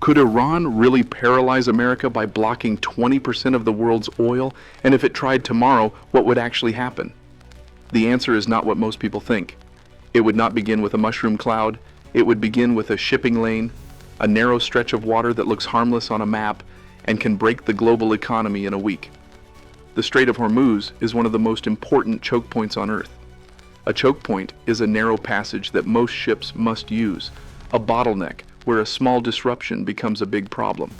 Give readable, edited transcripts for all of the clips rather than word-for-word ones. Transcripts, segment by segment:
Could Iran really paralyze America by blocking 20% of the world's oil? And if it tried tomorrow, what would actually happen? The answer is not what most people think. It would not begin with a mushroom cloud. It would begin with a shipping lane, a narrow stretch of water that looks harmless on a map and can break the global economy in a week. The Strait of Hormuz is one of the most important choke points on Earth. A choke point is a narrow passage that most ships must use, a bottleneck where a small disruption becomes a big problem.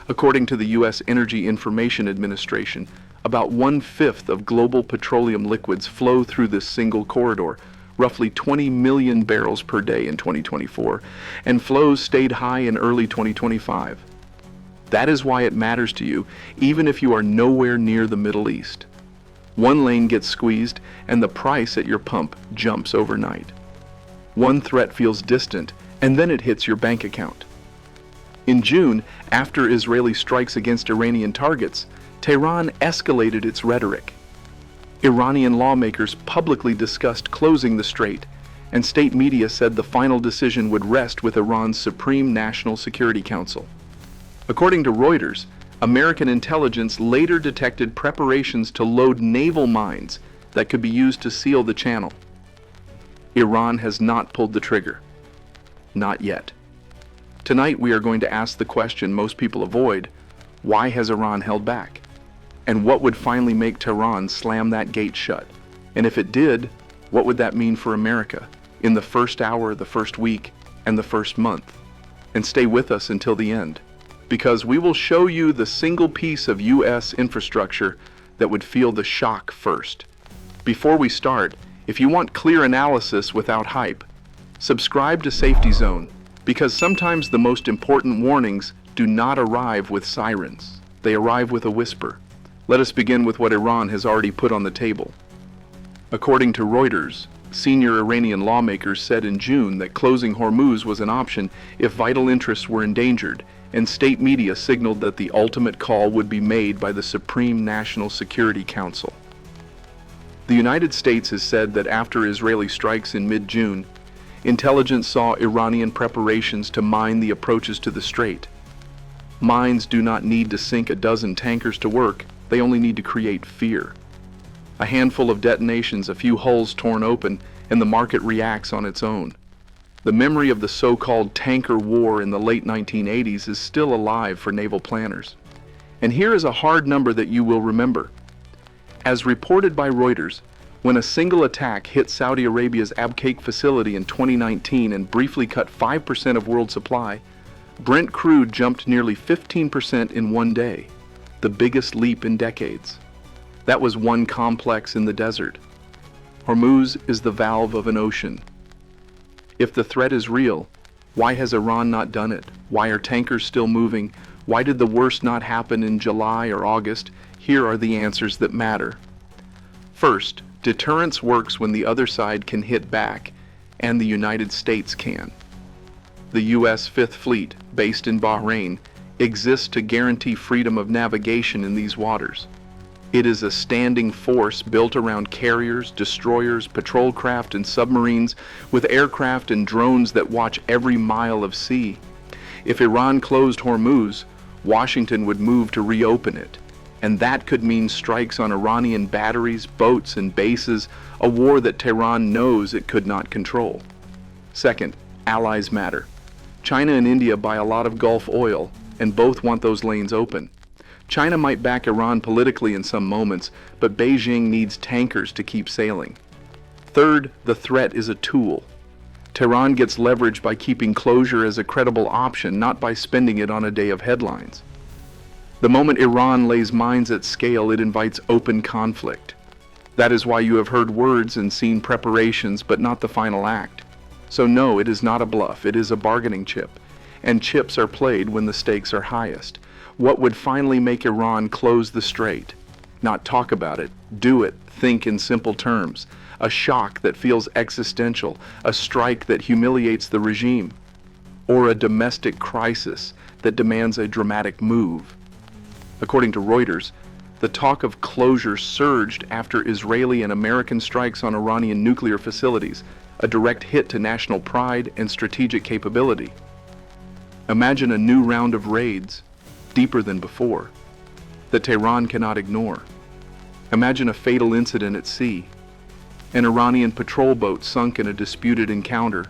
According to the U.S. Energy Information Administration, about 1/5 of global petroleum liquids flow through this single corridor, roughly 20 million barrels per day in 2024, and flows stayed high in early 2025. That is why it matters to you, even if you are nowhere near the Middle East. One lane gets squeezed, and the price at your pump jumps overnight. One threat feels distant, and then it hits your bank account. In June, after Israeli strikes against Iranian targets, Tehran escalated its rhetoric. Iranian lawmakers publicly discussed closing the strait, and state media said the final decision would rest with Iran's Supreme National Security Council. According to Reuters, American intelligence later detected preparations to load naval mines that could be used to seal the channel. Iran has not pulled the trigger. Not yet. Tonight we are going to ask the question most people avoid: why has Iran held back? And what would finally make Tehran slam that gate shut? And if it did, what would that mean for America in the first hour, the first week, and the first month? And stay with us until the end, because we will show you the single piece of U.S. infrastructure that would feel the shock first. Before we start, if you want clear analysis without hype, subscribe to Safety Zone, because sometimes the most important warnings do not arrive with sirens. They arrive with a whisper. Let us begin with what Iran has already put on the table. According to Reuters, senior Iranian lawmakers said in June that closing Hormuz was an option if vital interests were endangered, and state media signaled that the ultimate call would be made by the Supreme National Security Council. The United States has said that after Israeli strikes in mid-June, intelligence saw Iranian preparations to mine the approaches to the strait. Mines do not need to sink a dozen tankers to work, they only need to create fear. A handful of detonations, a few hulls torn open, and the market reacts on its own. The memory of the so-called tanker war in the late 1980s is still alive for naval planners. And here is a hard number that you will remember. As reported by Reuters, when a single attack hit Saudi Arabia's Abqaiq facility in 2019 and briefly cut 5% of world supply, Brent crude jumped nearly 15% in one day, the biggest leap in decades. That was one complex in the desert. Hormuz is the valve of an ocean. If the threat is real, why has Iran not done it? Why are tankers still moving? Why did the worst not happen in July or August? Here are the answers that matter. First, deterrence works when the other side can hit back, and the United States can. The U.S. Fifth Fleet, based in Bahrain, exists to guarantee freedom of navigation in these waters. It is a standing force built around carriers, destroyers, patrol craft, and submarines, with aircraft and drones that watch every mile of sea. If Iran closed Hormuz, Washington would move to reopen it, and that could mean strikes on Iranian batteries, boats, and bases, a war that Tehran knows it could not control. Second, allies matter. China and India buy a lot of Gulf oil, and both want those lanes open. China might back Iran politically in some moments, but Beijing needs tankers to keep sailing. Third, the threat is a tool. Tehran gets leverage by keeping closure as a credible option, not by spending it on a day of headlines. The moment Iran lays mines at scale, it invites open conflict. That is why you have heard words and seen preparations, but not the final act. So no, it is not a bluff, it is a bargaining chip. And chips are played when the stakes are highest. What would finally make Iran close the strait? Not talk about it, do it, think in simple terms. A shock that feels existential, a strike that humiliates the regime, or a domestic crisis that demands a dramatic move. According to Reuters, the talk of closure surged after Israeli and American strikes on Iranian nuclear facilities, a direct hit to national pride and strategic capability. Imagine a new round of raids, deeper than before, that Tehran cannot ignore. Imagine a fatal incident at sea, an Iranian patrol boat sunk in a disputed encounter,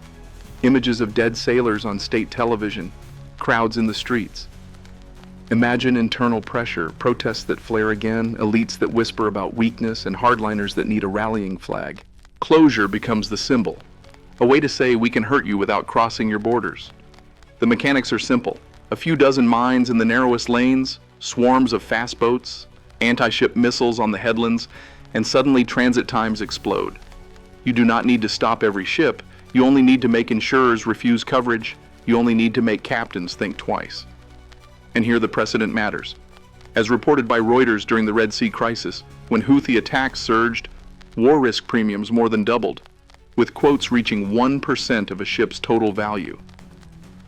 images of dead sailors on state television, crowds in the streets. Imagine internal pressure, protests that flare again, elites that whisper about weakness, and hardliners that need a rallying flag. Closure becomes the symbol, a way to say we can hurt you without crossing your borders. The mechanics are simple. A few dozen mines in the narrowest lanes, swarms of fast boats, anti-ship missiles on the headlands, and suddenly transit times explode. You do not need to stop every ship. You only need to make insurers refuse coverage. You only need to make captains think twice. And here the precedent matters. As reported by Reuters during the Red Sea crisis, when Houthi attacks surged, war risk premiums more than doubled, with quotes reaching 1% of a ship's total value.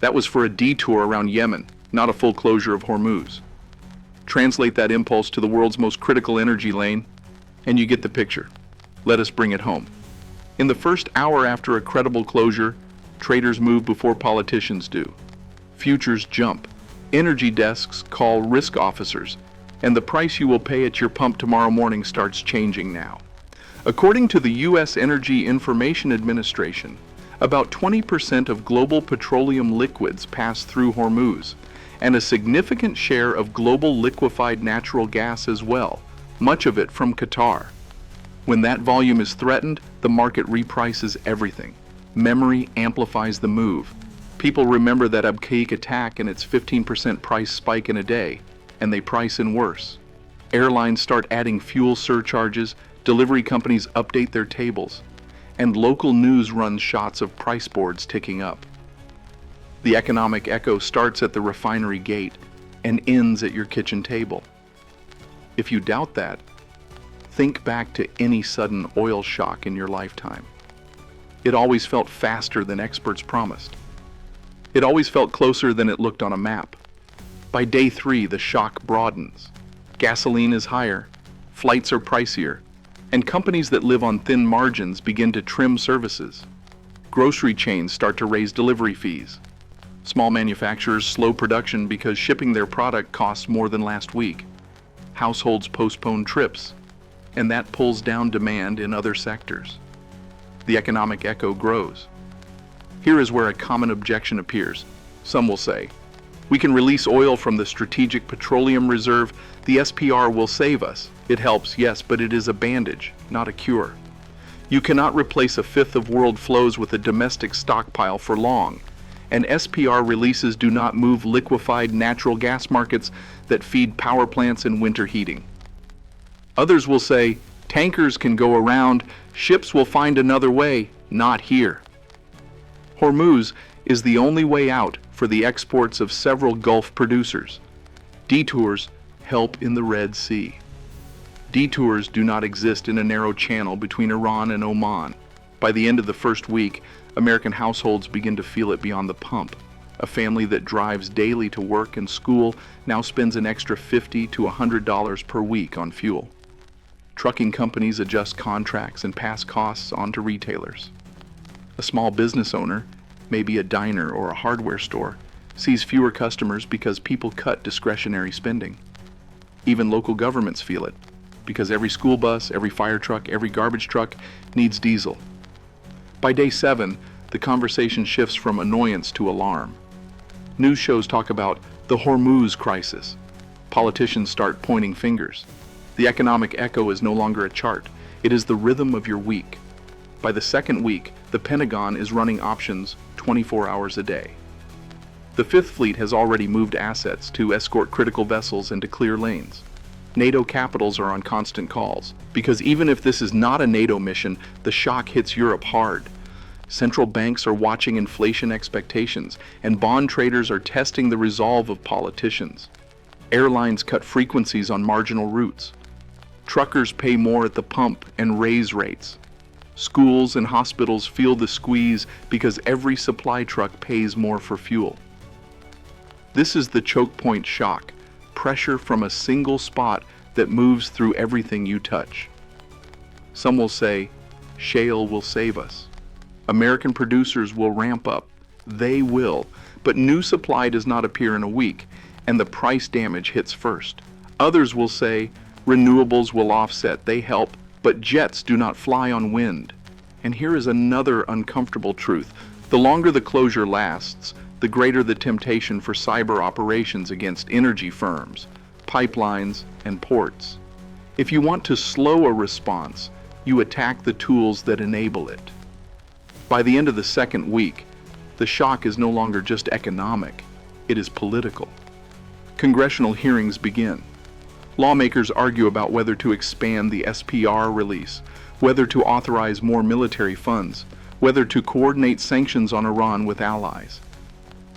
That was for a detour around Yemen, not a full closure of Hormuz. Translate that impulse to the world's most critical energy lane, and you get the picture. Let us bring it home. In the first hour after a credible closure, traders move before politicians do. Futures jump. Energy desks call risk officers, and the price you will pay at your pump tomorrow morning starts changing now. According to the U.S. Energy Information Administration, about 20% of global petroleum liquids pass through Hormuz, and a significant share of global liquefied natural gas as well, much of it from Qatar. When that volume is threatened, the market reprices everything. Memory amplifies the move. People remember that Abqaiq attack and its 15% price spike in a day, and they price in worse. Airlines start adding fuel surcharges, delivery companies update their tables, and local news runs shots of price boards ticking up. The economic echo starts at the refinery gate and ends at your kitchen table. If you doubt that, think back to any sudden oil shock in your lifetime. It always felt faster than experts promised. It always felt closer than it looked on a map. By day 3, the shock broadens. Gasoline is higher, flights are pricier, and companies that live on thin margins begin to trim services. Grocery chains start to raise delivery fees. Small manufacturers slow production because shipping their product costs more than last week. Households postpone trips, and that pulls down demand in other sectors. The economic echo grows. Here is where a common objection appears. Some will say, we can release oil from the Strategic Petroleum Reserve. The SPR will save us. It helps, yes, but it is a bandage, not a cure. You cannot replace a fifth of world flows with a domestic stockpile for long. And SPR releases do not move liquefied natural gas markets that feed power plants and winter heating. Others will say, tankers can go around, ships will find another way, not here. Hormuz is the only way out for the exports of several Gulf producers. Detours help in the Red Sea. Detours do not exist in a narrow channel between Iran and Oman. By the end of the first week, American households begin to feel it beyond the pump. A family that drives daily to work and school now spends an extra $50 to $100 per week on fuel. Trucking companies adjust contracts and pass costs on to retailers. A small business owner, maybe a diner or a hardware store, sees fewer customers because people cut discretionary spending. Even local governments feel it, because every school bus, every fire truck, every garbage truck needs diesel. By day 7, the conversation shifts from annoyance to alarm. News shows talk about the Hormuz crisis. Politicians start pointing fingers. The economic echo is no longer a chart. It is the rhythm of your week. By the second week, the Pentagon is running options 24 hours a day. The Fifth Fleet has already moved assets to escort critical vessels and to clear lanes. NATO capitals are on constant calls, because even if this is not a NATO mission, the shock hits Europe hard. Central banks are watching inflation expectations, and bond traders are testing the resolve of politicians. Airlines cut frequencies on marginal routes. Truckers pay more at the pump and raise rates. Schools and hospitals feel the squeeze because every supply truck pays more for fuel. This is the chokepoint shock, pressure from a single spot that moves through everything you touch. Some will say, shale will save us. American producers will ramp up. They will, But new supply does not appear in a week, and the price damage hits first. Others will say, renewables will offset, they help, but jets do not fly on wind. And here is another uncomfortable truth. The longer the closure lasts, the greater the temptation for cyber operations against energy firms, pipelines, and ports. If you want to slow a response, you attack the tools that enable it. By the end of the second week, the shock is no longer just economic, it is political. Congressional hearings begin. Lawmakers argue about whether to expand the SPR release, whether to authorize more military funds, whether to coordinate sanctions on Iran with allies.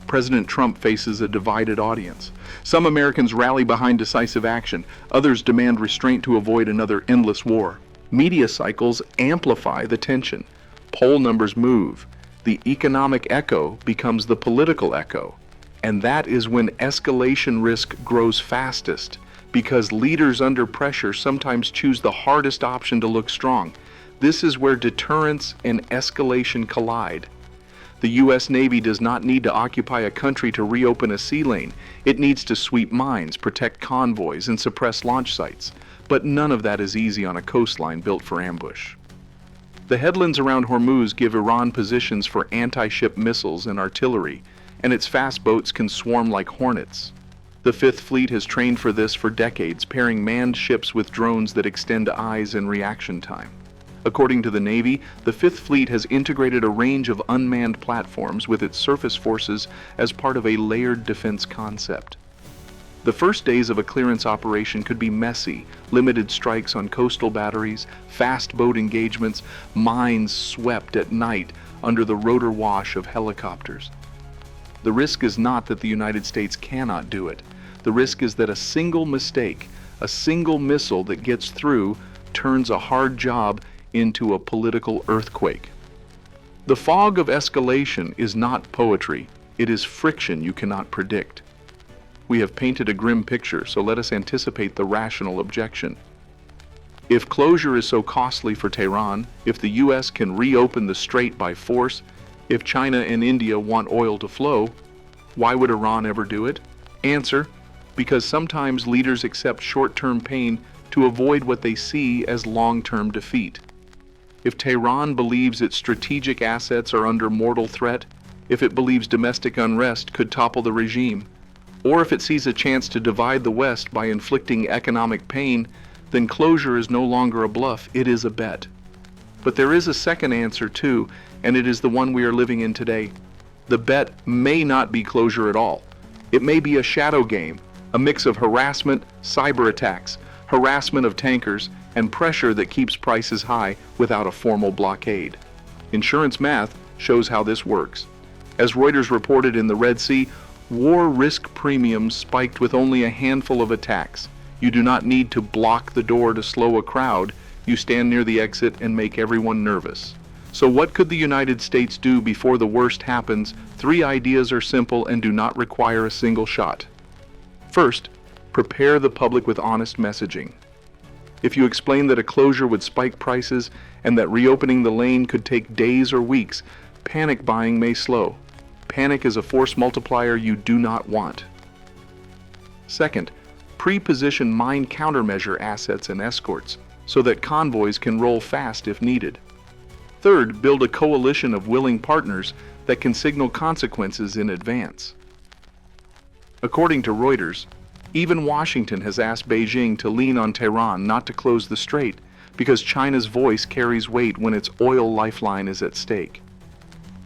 President Trump faces a divided audience. Some Americans rally behind decisive action, others demand restraint to avoid another endless war. Media cycles amplify the tension. Poll numbers move. The economic echo becomes the political echo. And that is when escalation risk grows fastest, because leaders under pressure sometimes choose the hardest option to look strong. This is where deterrence and escalation collide. The U.S. Navy does not need to occupy a country to reopen a sea lane. It needs to sweep mines, protect convoys, and suppress launch sites. But none of that is easy on a coastline built for ambush. The headlands around Hormuz give Iran positions for anti-ship missiles and artillery, and its fast boats can swarm like hornets. The Fifth Fleet has trained for this for decades, pairing manned ships with drones that extend eyes and reaction time. According to the Navy, the Fifth Fleet has integrated a range of unmanned platforms with its surface forces as part of a layered defense concept. The first days of a clearance operation could be messy: limited strikes on coastal batteries, fast boat engagements, mines swept at night under the rotor wash of helicopters. The risk is not that the United States cannot do it. The risk is that a single mistake, a single missile that gets through, turns a hard job into a political earthquake. The fog of escalation is not poetry, it is friction you cannot predict. We have painted a grim picture, so let us anticipate the rational objection. If closure is so costly for Tehran, if the US can reopen the strait by force, if China and India want oil to flow, why would Iran ever do it? Answer: because sometimes leaders accept short-term pain to avoid what they see as long-term defeat. If Tehran believes its strategic assets are under mortal threat, if it believes domestic unrest could topple the regime, or if it sees a chance to divide the West by inflicting economic pain, then closure is no longer a bluff, it is a bet. But there is a second answer too, and it is the one we are living in today. The bet may not be closure at all. It may be a shadow game, a mix of harassment, cyber attacks, harassment of tankers, and pressure that keeps prices high without a formal blockade. Insurance math shows how this works. As Reuters reported in the Red Sea, war risk premiums spiked with only a handful of attacks. You do not need to block the door to slow a crowd. You stand near the exit and make everyone nervous. So what could the United States do before the worst happens? 3 ideas are simple and do not require a single shot. First, prepare the public with honest messaging. If you explain that a closure would spike prices and that reopening the lane could take days or weeks, panic buying may slow. Panic is a force multiplier you do not want. Second, pre-position mine countermeasure assets and escorts so that convoys can roll fast if needed. Third, build a coalition of willing partners that can signal consequences in advance. According to Reuters, even Washington has asked Beijing to lean on Tehran not to close the strait because China's voice carries weight when its oil lifeline is at stake.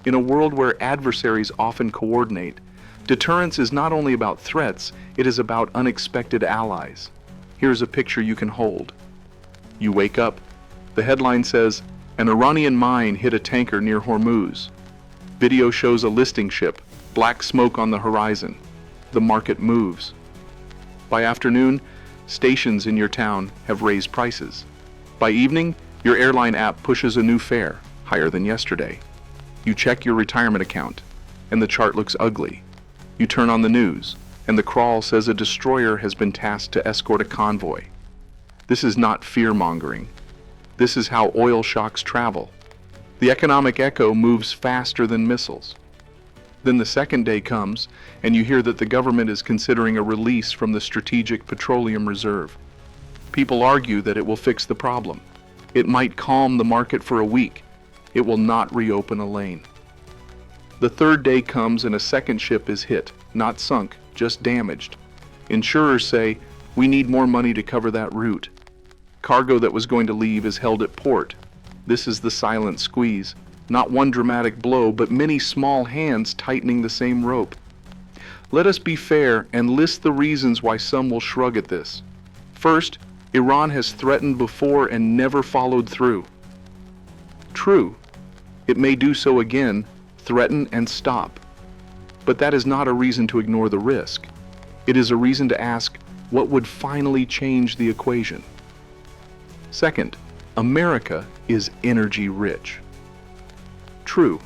In a world where adversaries often coordinate, deterrence is not only about threats, it is about unexpected allies. Here's a picture you can hold. You wake up. The headline says, "An Iranian mine hit a tanker near Hormuz." Video shows a listing ship, black smoke on the horizon. The market moves. By afternoon, stations in your town have raised prices. By evening, your airline app pushes a new fare, higher than yesterday. You check your retirement account, and the chart looks ugly. You turn on the news, and the crawl says a destroyer has been tasked to escort a convoy. This is not fear-mongering. This is how oil shocks travel. The economic echo moves faster than missiles. Then the second day comes, and you hear that the government is considering a release from the Strategic Petroleum Reserve. People argue that it will fix the problem. It might calm the market for a week. It will not reopen a lane. The third day comes and a second ship is hit, not sunk, just damaged. Insurers say, we need more money to cover that route. Cargo that was going to leave is held at port. This is the silent squeeze. Not one dramatic blow, but many small hands tightening the same rope. Let us be fair and list the reasons why some will shrug at this. First, Iran has threatened before and never followed through. True, it may do so again, threaten and stop. But that is not a reason to ignore the risk. It is a reason to ask, what would finally change the equation? Second, America is energy rich. True,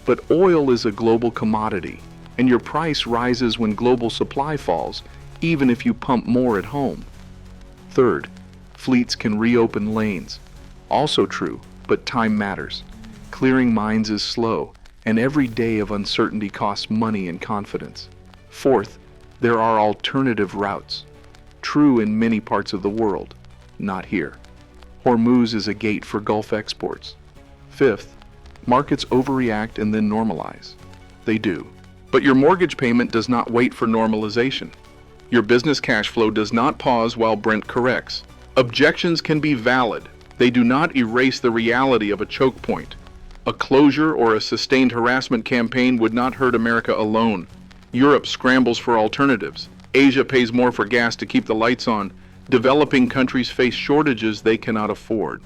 but oil is a global commodity, and your price rises when global supply falls, even if you pump more at home. Third, fleets can reopen lanes. Also true, but time matters. Clearing mines is slow, and every day of uncertainty costs money and confidence. Fourth, there are alternative routes. True in many parts of the world, not here. Hormuz is a gate for Gulf exports. Fifth, markets overreact and then normalize. They do. But your mortgage payment does not wait for normalization. Your business cash flow does not pause while Brent corrects. Objections can be valid. They do not erase the reality of a choke point. A closure or a sustained harassment campaign would not hurt America alone. Europe scrambles for alternatives. Asia pays more for gas to keep the lights on. Developing countries face shortages they cannot afford.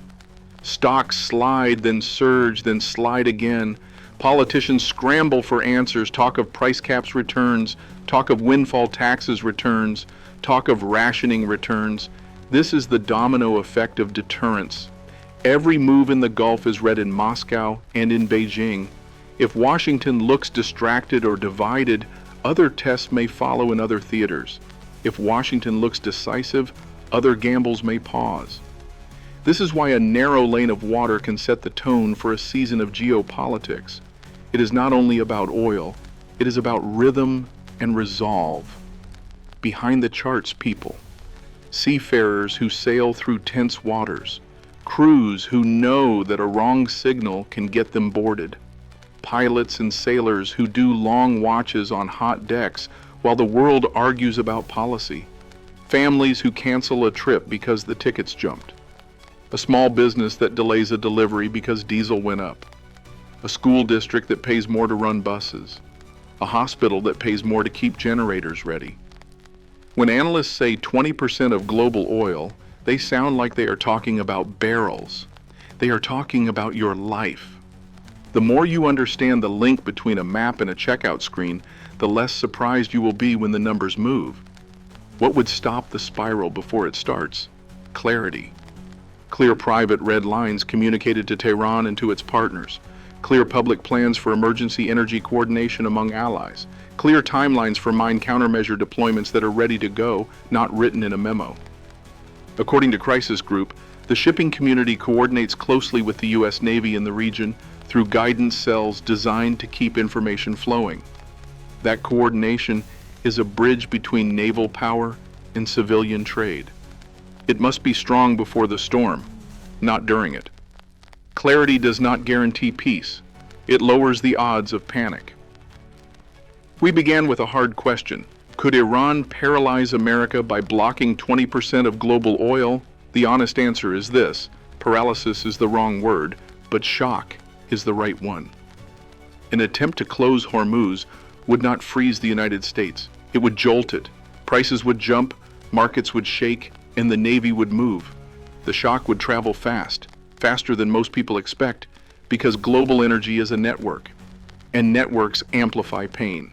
Stocks slide, then surge, then slide again. Politicians scramble for answers, talk of price caps returns, talk of windfall taxes returns, talk of rationing returns. This is the domino effect of deterrence. Every move in the Gulf is read in Moscow and in Beijing. If Washington looks distracted or divided, other tests may follow in other theaters. If Washington looks decisive, other gambles may pause. This is why a narrow lane of water can set the tone for a season of geopolitics. It is not only about oil, it is about rhythm and resolve. Behind the charts, people. Seafarers who sail through tense waters. Crews who know that a wrong signal can get them boarded. Pilots and sailors who do long watches on hot decks while the world argues about policy. Families who cancel a trip because the tickets jumped. A small business that delays a delivery because diesel went up. A school district that pays more to run buses. A hospital that pays more to keep generators ready. When analysts say 20% of global oil, they sound like they are talking about barrels. They are talking about your life. The more you understand the link between a map and a checkout screen, the less surprised you will be when the numbers move. What would stop the spiral before it starts? Clarity. Clear private red lines communicated to Tehran and to its partners. Clear public plans for emergency energy coordination among allies. Clear timelines for mine countermeasure deployments that are ready to go, not written in a memo. According to Crisis Group, the shipping community coordinates closely with the U.S. Navy in the region through guidance cells designed to keep information flowing. That coordination is a bridge between naval power and civilian trade. It must be strong before the storm, not during it. Clarity does not guarantee peace. It lowers the odds of panic. We began with a hard question. Could Iran paralyze America by blocking 20% of global oil? The honest answer is this. Paralysis is the wrong word, but shock is the right one. An attempt to close Hormuz would not freeze the United States. It would jolt it. Prices would jump, markets would shake, and the Navy would move. The shock would travel fast, faster than most people expect, because global energy is a network, and networks amplify pain.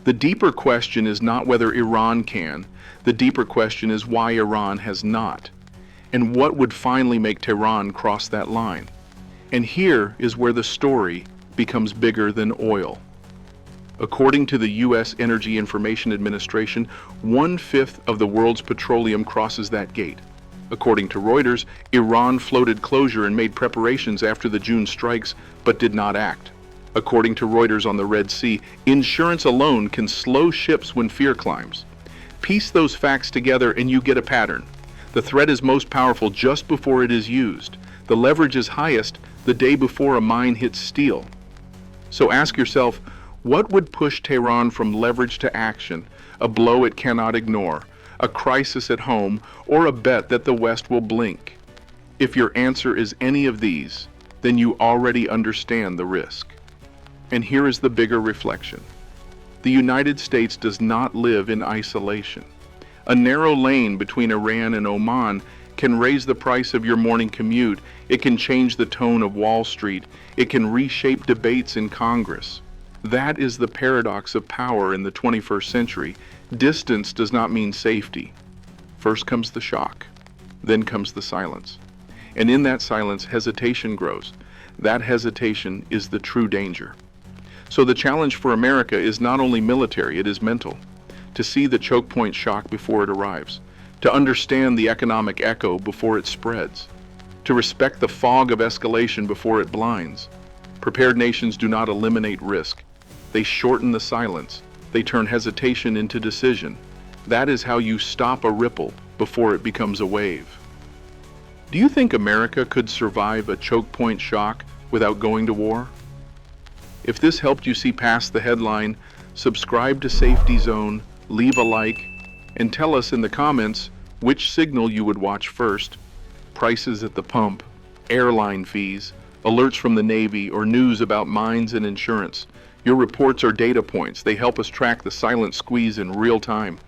The deeper question is not whether Iran can. The deeper question is why Iran has not, and what would finally make Tehran cross that line. And here is where the story becomes bigger than oil. According to the U.S. Energy Information Administration, 1/5 of the world's petroleum crosses that gate. According to Reuters, Iran floated closure and made preparations after the June strikes, but did not act. According to Reuters on the Red Sea, insurance alone can slow ships when fear climbs. Piece those facts together and you get a pattern. The threat is most powerful just before it is used. The leverage is highest the day before a mine hits steel. So ask yourself, what would push Tehran from leverage to action, a blow it cannot ignore, a crisis at home, or a bet that the West will blink? If your answer is any of these, then you already understand the risk. And here is the bigger reflection. The United States does not live in isolation. A narrow lane between Iran and Oman can raise the price of your morning commute. It can change the tone of Wall Street. It can reshape debates in Congress. That is the paradox of power in the 21st century. Distance does not mean safety. First comes the shock, then comes the silence. And in that silence, hesitation grows. That hesitation is the true danger. So the challenge for America is not only military, it is mental. To see the choke point shock before it arrives. To understand the economic echo before it spreads. To respect the fog of escalation before it blinds. Prepared nations do not eliminate risk. They shorten the silence. They turn hesitation into decision. That is how you stop a ripple before it becomes a wave. Do you think America could survive a choke point shock without going to war? If this helped you see past the headline, subscribe to Safety Zone, leave a like, and tell us in the comments which signal you would watch first: prices at the pump, airline fees, alerts from the Navy, or news about mines and insurance. Your reports are data points. They help us track the silent squeeze in real time.